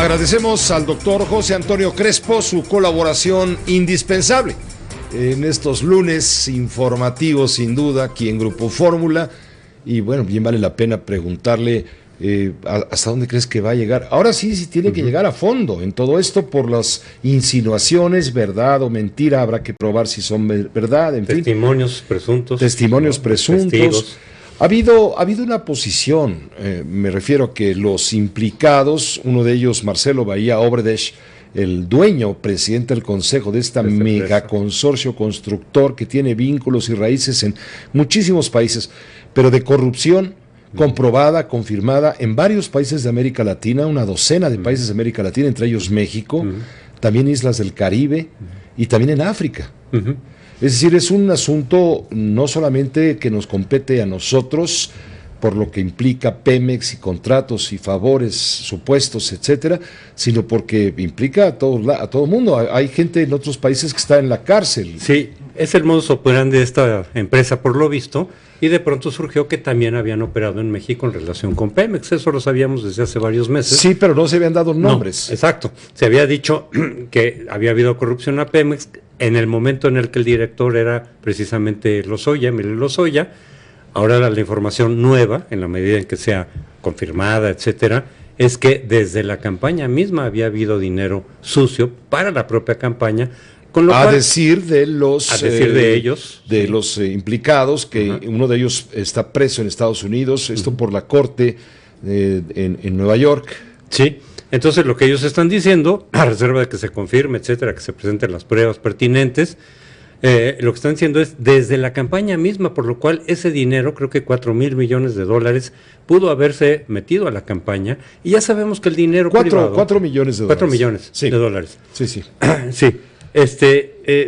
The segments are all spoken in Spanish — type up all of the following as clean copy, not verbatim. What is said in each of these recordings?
Agradecemos al doctor José Antonio Crespo su colaboración indispensable en estos lunes informativos, sin duda, aquí en Grupo Fórmula. Y bueno, bien vale la pena preguntarle hasta dónde crees que va a llegar. Ahora sí tiene que llegar a fondo en todo esto por las insinuaciones, verdad o mentira, habrá que probar si son verdad, en fin. Testimonios presuntos. Testimonios presuntos. Testigos. Ha habido una posición, me refiero a que los implicados, uno de ellos Marcelo Bahía Obredesh, el dueño, presidente del consejo de esta megaconsorcio constructor que tiene vínculos y raíces en muchísimos países, pero de corrupción comprobada, confirmada en varios países de América Latina, una docena de países de América Latina, entre ellos México, también islas del Caribe y también en África. Es decir, es un asunto no solamente que nos compete a nosotros, por lo que implica Pemex y contratos y favores supuestos, etcétera, sino porque implica a todo mundo. Hay gente en otros países que está en la cárcel. Sí, es el modus operandi de esta empresa, por lo visto, y de pronto surgió que también habían operado en México en relación con Pemex. Eso lo sabíamos desde hace varios meses. Sí, pero no se habían dado nombres. No, exacto. Se había dicho que había habido corrupción a Pemex en el momento en el que el director era precisamente Lozoya, Emilio Lozoya. Ahora la información nueva, en la medida en que sea confirmada, etcétera, es que desde la campaña misma había habido dinero sucio para la propia campaña, con lo cual, decir de ellos, de sí, los implicados, que uno de ellos está preso en Estados Unidos, esto por la corte en Nueva York. Sí. Entonces lo que ellos están diciendo, a reserva de que se confirme, etcétera, que se presenten las pruebas pertinentes, lo que están diciendo es desde la campaña misma, por lo cual ese dinero, creo que 4,000 millones de dólares, pudo haberse metido a la campaña, y ya sabemos que el dinero privado... 4 millones de dólares. 4 millones de dólares. Sí, sí. Sí.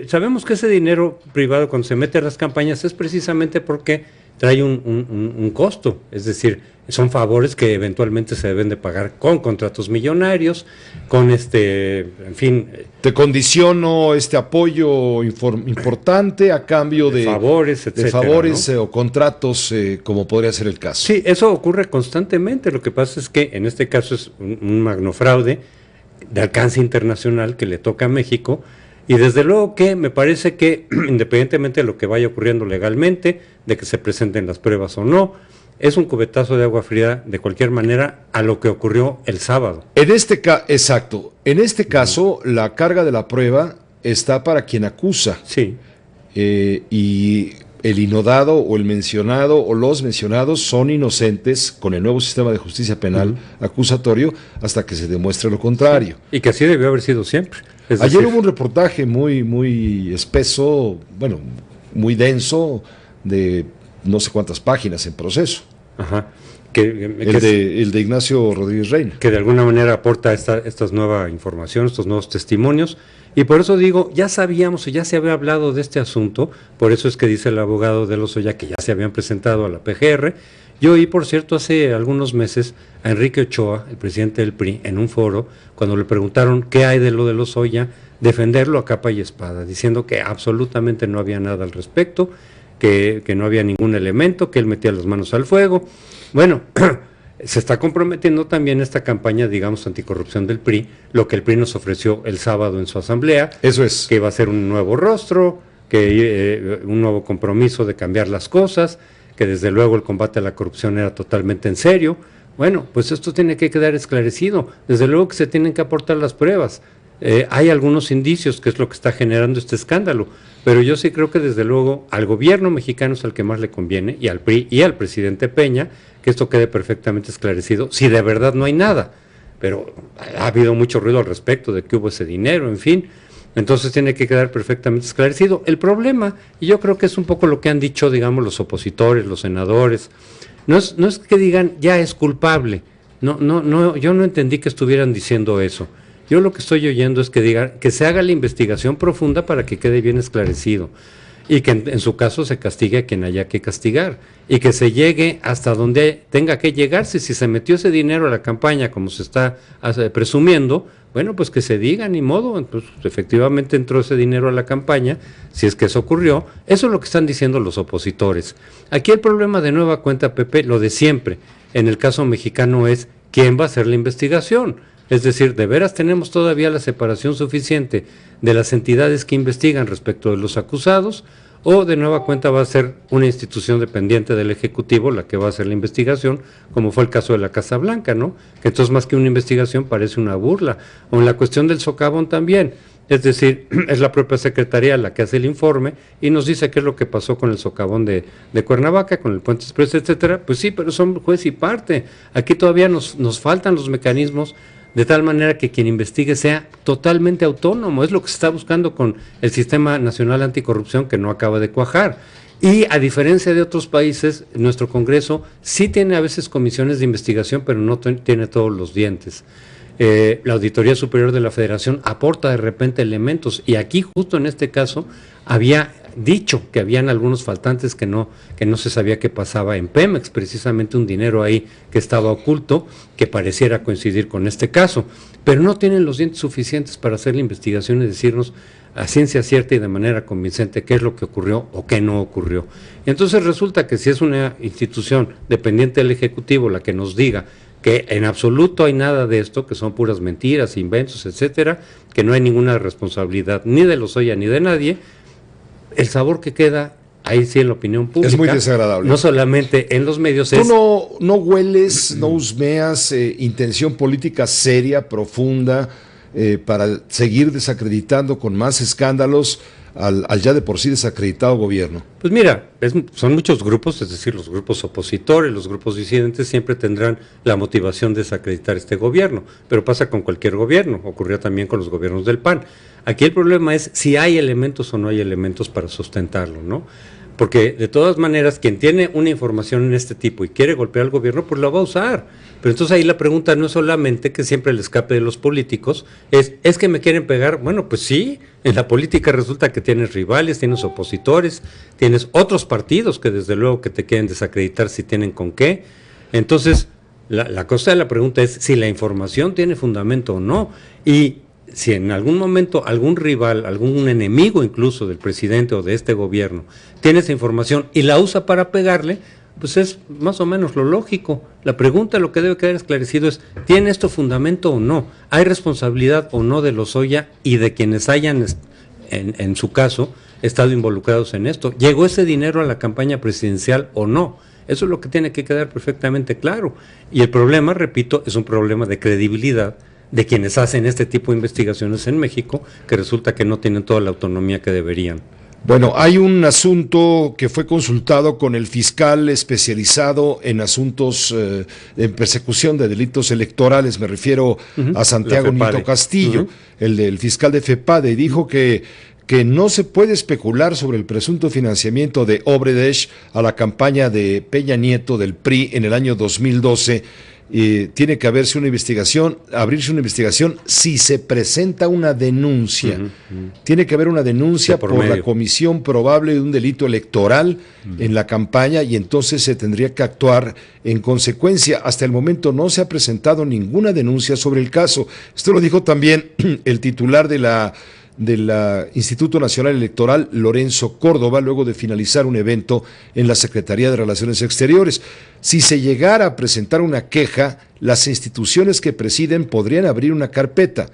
Sabemos que ese dinero privado, cuando se mete a las campañas, es precisamente porque trae un costo, es decir, son favores que eventualmente se deben de pagar con contratos millonarios, con en fin... Te condiciono este apoyo importante a cambio de favores, etcétera, de favores, ¿no? O contratos, como podría ser el caso. Sí, eso ocurre constantemente. Lo que pasa es que en este caso es un magnofraude de alcance internacional que le toca a México, y desde luego que me parece que independientemente de lo que vaya ocurriendo legalmente, de que se presenten las pruebas o no, es un cubetazo de agua fría de cualquier manera a lo que ocurrió el sábado. Exacto. En este caso, la carga de la prueba está para quien acusa. Sí. Y el inodado o el mencionado o los mencionados son inocentes con el nuevo sistema de justicia penal acusatorio hasta que se demuestre lo contrario. Sí. Y que así debió haber sido siempre. Ayer hubo un reportaje muy espeso, bueno, muy denso, de no sé cuántas páginas en proceso. Ajá. El de Ignacio Rodríguez Reina. Que de alguna manera aporta esta nueva información, estos nuevos testimonios. Y por eso digo, ya sabíamos y ya se había hablado de este asunto, por eso es que dice el abogado de Lozoya que ya se habían presentado a la PGR. Yo oí, por cierto, hace algunos meses a Enrique Ochoa, el presidente del PRI, en un foro, cuando le preguntaron qué hay de lo de Lozoya, defenderlo a capa y espada, diciendo que absolutamente no había nada al respecto, que no había ningún elemento, que él metía las manos al fuego. Bueno, se está comprometiendo también esta campaña, digamos, anticorrupción del PRI, lo que el PRI nos ofreció el sábado en su asamblea. Eso es. Que iba a ser un nuevo rostro, que un nuevo compromiso de cambiar las cosas, que desde luego el combate a la corrupción era totalmente en serio. Bueno, pues esto tiene que quedar esclarecido. Desde luego que se tienen que aportar las pruebas. Hay algunos indicios que es lo que está generando este escándalo, pero yo sí creo que desde luego al gobierno mexicano es al que más le conviene, y al PRI y al presidente Peña, que esto quede perfectamente esclarecido, si de verdad no hay nada. Pero ha habido mucho ruido al respecto de que hubo ese dinero, en fin. Entonces tiene que quedar perfectamente esclarecido. El problema, y yo creo que es un poco lo que han dicho, digamos, los opositores, los senadores, no es que digan ya es culpable. No, yo no entendí que estuvieran diciendo eso. Yo lo que estoy oyendo es que digan que se haga la investigación profunda para que quede bien esclarecido, y que en su caso se castigue a quien haya que castigar, y que se llegue hasta donde tenga que llegarse. Si se metió ese dinero a la campaña como se está presumiendo, bueno, pues que se diga, ni modo, pues efectivamente entró ese dinero a la campaña, si es que eso ocurrió. Eso es lo que están diciendo los opositores. Aquí el problema, de nueva cuenta, Pepe, lo de siempre, en el caso mexicano, es quién va a hacer la investigación. Es decir, ¿de veras tenemos todavía la separación suficiente de las entidades que investigan respecto de los acusados? ¿O de nueva cuenta va a ser una institución dependiente del Ejecutivo la que va a hacer la investigación, como fue el caso de la Casa Blanca, ¿no? Que entonces más que una investigación parece una burla. O en la cuestión del socavón también. Es decir, es la propia Secretaría la que hace el informe y nos dice qué es lo que pasó con el socavón de Cuernavaca, con el Puente Express, etcétera. Pues sí, pero son juez y parte. Aquí todavía nos faltan los mecanismos de tal manera que quien investigue sea totalmente autónomo. Es lo que se está buscando con el Sistema Nacional Anticorrupción, que no acaba de cuajar. Y a diferencia de otros países, nuestro Congreso sí tiene a veces comisiones de investigación, pero no tiene todos los dientes. La Auditoría Superior de la Federación aporta de repente elementos, y aquí justo en este caso había dicho que habían algunos faltantes que no se sabía qué pasaba en Pemex, precisamente un dinero ahí que estaba oculto, que pareciera coincidir con este caso, pero no tienen los dientes suficientes para hacer la investigación y decirnos a ciencia cierta y de manera convincente qué es lo que ocurrió o qué no ocurrió. Y entonces resulta que si es una institución dependiente del Ejecutivo la que nos diga que en absoluto hay nada de esto, que son puras mentiras, inventos, etcétera, que no hay ninguna responsabilidad ni de Lozoya ni de nadie, el sabor que queda ahí sí en la opinión pública es muy desagradable. No solamente en los medios. ¿Tú no hueles, no husmeas intención política seria, profunda, para seguir desacreditando con más escándalos al ya de por sí desacreditado gobierno? Pues mira, son muchos grupos, es decir, los grupos opositores, los grupos disidentes siempre tendrán la motivación de desacreditar este gobierno, pero pasa con cualquier gobierno, ocurrió también con los gobiernos del PAN. Aquí el problema es si hay elementos o no hay elementos para sustentarlo, ¿no? Porque de todas maneras, quien tiene una información en este tipo y quiere golpear al gobierno, pues la va a usar. Pero entonces ahí la pregunta no es solamente que siempre el escape de los políticos, es que me quieren pegar. Bueno, pues sí, en la política resulta que tienes rivales, tienes opositores, tienes otros partidos que desde luego que te quieren desacreditar si tienen con qué. Entonces, la cosa de la pregunta es si la información tiene fundamento o no. Y si en algún momento algún rival, algún enemigo incluso del presidente o de este gobierno tiene esa información y la usa para pegarle, pues es más o menos lo lógico. La pregunta, lo que debe quedar esclarecido es, ¿tiene esto fundamento o no? ¿Hay responsabilidad o no de Lozoya y de quienes hayan, en su caso, estado involucrados en esto? ¿Llegó ese dinero a la campaña presidencial o no? Eso es lo que tiene que quedar perfectamente claro. Y el problema, repito, es un problema de credibilidad de quienes hacen este tipo de investigaciones en México, que resulta que no tienen toda la autonomía que deberían. Bueno, hay un asunto que fue consultado con el fiscal especializado en asuntos en persecución de delitos electorales, me refiero a Santiago Nieto Castillo, el del fiscal de FEPADE, y dijo que no se puede especular sobre el presunto financiamiento de Odebrecht a la campaña de Peña Nieto del PRI en el año 2012. Tiene que abrirse una investigación si se presenta una denuncia. Tiene que haber una denuncia por la comisión probable de un delito electoral en la campaña, y entonces se tendría que actuar en consecuencia. Hasta el momento no se ha presentado ninguna denuncia sobre el caso. Esto lo dijo también el titular del Instituto Nacional Electoral, Lorenzo Córdoba, luego de finalizar un evento en la Secretaría de Relaciones Exteriores. Si se llegara a presentar una queja, las instituciones que presiden podrían abrir una carpeta.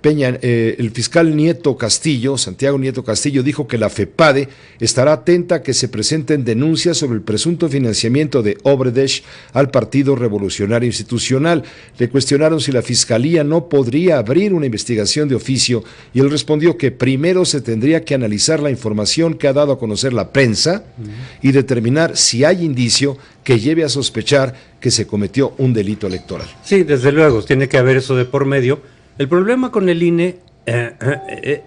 El fiscal Nieto Castillo, Santiago Nieto Castillo, dijo que la FEPADE estará atenta a que se presenten denuncias sobre el presunto financiamiento de Odebrecht al Partido Revolucionario Institucional. Le cuestionaron si la Fiscalía no podría abrir una investigación de oficio, y él respondió que primero se tendría que analizar la información que ha dado a conocer la prensa y determinar si hay indicio que lleve a sospechar que se cometió un delito electoral. Sí, desde luego, tiene que haber eso de por medio. El problema con el INE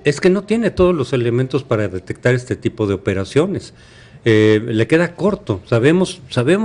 es que no tiene todos los elementos para detectar este tipo de operaciones. Le queda corto. Sabemos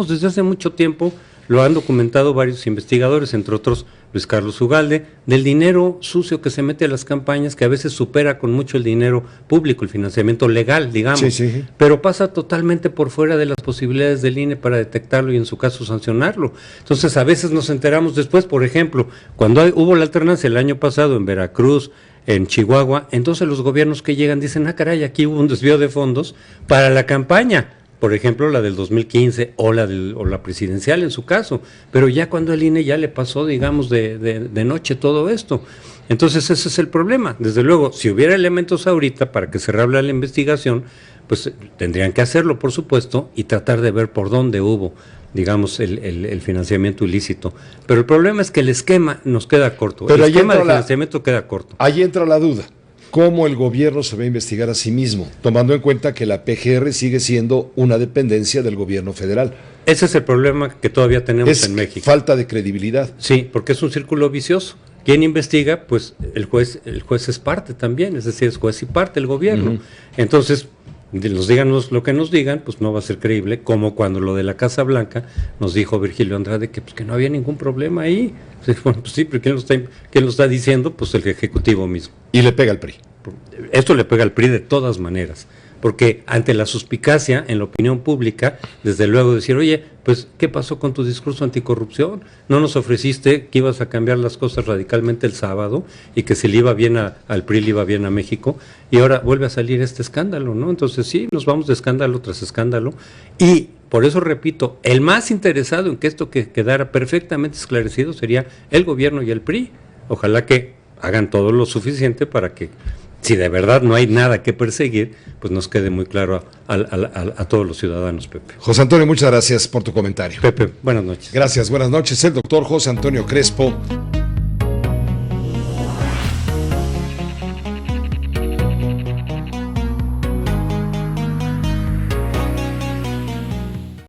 desde hace mucho tiempo, lo han documentado varios investigadores, entre otros Luis Carlos Ugalde, del dinero sucio que se mete a las campañas, que a veces supera con mucho el dinero público, el financiamiento legal, digamos, sí. Pero pasa totalmente por fuera de las posibilidades del INE para detectarlo y en su caso sancionarlo. Entonces a veces nos enteramos después, por ejemplo, cuando hubo la alternancia el año pasado en Veracruz, en Chihuahua, entonces los gobiernos que llegan dicen, caray, aquí hubo un desvío de fondos para la campaña. por ejemplo, la del 2015 o la presidencial en su caso, pero ya cuando el INE ya le pasó, digamos, de noche todo esto. Entonces ese es el problema. Desde luego, si hubiera elementos ahorita para que se reabra la investigación, pues tendrían que hacerlo, por supuesto, y tratar de ver por dónde hubo, digamos, el financiamiento ilícito. Pero el problema es que el esquema nos queda corto. Pero el esquema de financiamiento queda corto. Ahí entra la duda. ¿Cómo el gobierno se va a investigar a sí mismo, tomando en cuenta que la PGR sigue siendo una dependencia del gobierno federal? Ese es el problema que todavía tenemos en México. Falta de credibilidad. Sí, porque es un círculo vicioso. ¿Quién investiga? Pues el juez es parte también, es decir, es juez y parte el gobierno. Entonces, nos digan lo que nos digan, pues no va a ser creíble, como cuando lo de la Casa Blanca nos dijo Virgilio Andrade que no había ningún problema ahí. Bueno, pues sí, pero ¿quién lo está diciendo? Pues el Ejecutivo mismo. Y le pega al PRI. Esto le pega al PRI de todas maneras, porque ante la suspicacia en la opinión pública, desde luego decir, oye, pues, ¿qué pasó con tu discurso anticorrupción? ¿No nos ofreciste que ibas a cambiar las cosas radicalmente el sábado y que si le iba bien al PRI, le iba bien a México? Y ahora vuelve a salir este escándalo, ¿no? Entonces sí, nos vamos de escándalo tras escándalo. Y por eso repito, el más interesado en que esto quedara perfectamente esclarecido sería el gobierno y el PRI. Ojalá que hagan todo lo suficiente para que, si de verdad no hay nada que perseguir, pues nos quede muy claro a todos los ciudadanos, Pepe. José Antonio, muchas gracias por tu comentario. Pepe, buenas noches. Gracias, buenas noches. El doctor José Antonio Crespo.